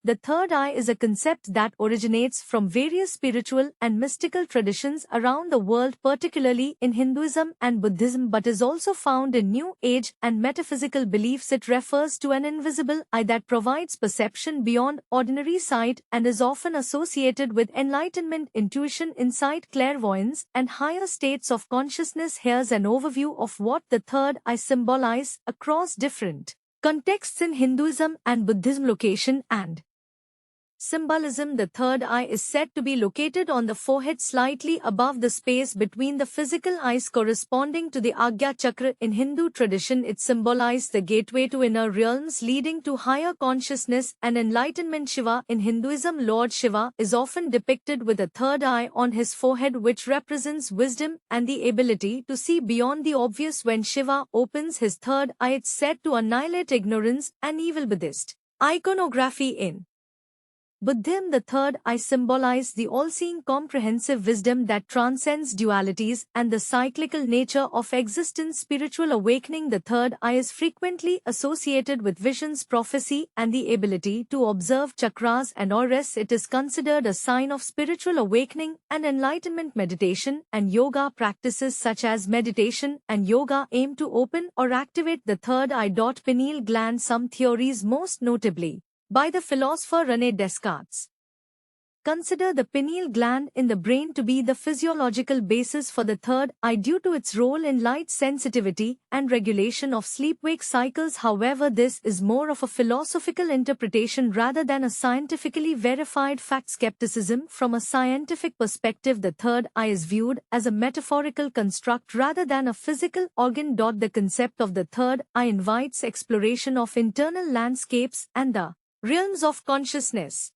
The third eye is a concept that originates from various spiritual and mystical traditions around the world, particularly in Hinduism and Buddhism, but is also found in New Age and metaphysical beliefs. It refers to an invisible eye that provides perception beyond ordinary sight and is often associated with enlightenment, intuition, insight, clairvoyance, and higher states of consciousness. Here's an overview of what the third eye symbolizes across different contexts in Hinduism and Buddhism. Location and symbolism. The third eye is said to be located on the forehead, slightly above the space between the physical eyes, corresponding to the Agya Chakra. In Hindu tradition, it symbolizes the gateway to inner realms leading to higher consciousness and enlightenment. Shiva. In Hinduism, Lord Shiva is often depicted with a third eye on his forehead, which represents wisdom and the ability to see beyond the obvious. When Shiva opens his third eye, it's said to annihilate ignorance and evil. Buddhist iconography. In Buddhism, the third eye symbolizes the all-seeing comprehensive wisdom that transcends dualities and the cyclical nature of existence. Spiritual awakening. The third eye is frequently associated with visions, prophecy, and the ability to observe chakras and auras. It is considered a sign of spiritual awakening and enlightenment. Meditation and yoga practices such as meditation and yoga aim to open or activate the third eye. Pineal gland. Some theories, most notably by the philosopher René Descartes, consider the pineal gland in the brain to be the physiological basis for the third eye due to its role in light sensitivity and regulation of sleep-wake cycles. However, this is more of a philosophical interpretation rather than a scientifically verified fact. Skepticism. From a scientific perspective, the third eye is viewed as a metaphorical construct rather than a physical organ. The concept of the third eye invites exploration of internal landscapes and the realms of consciousness.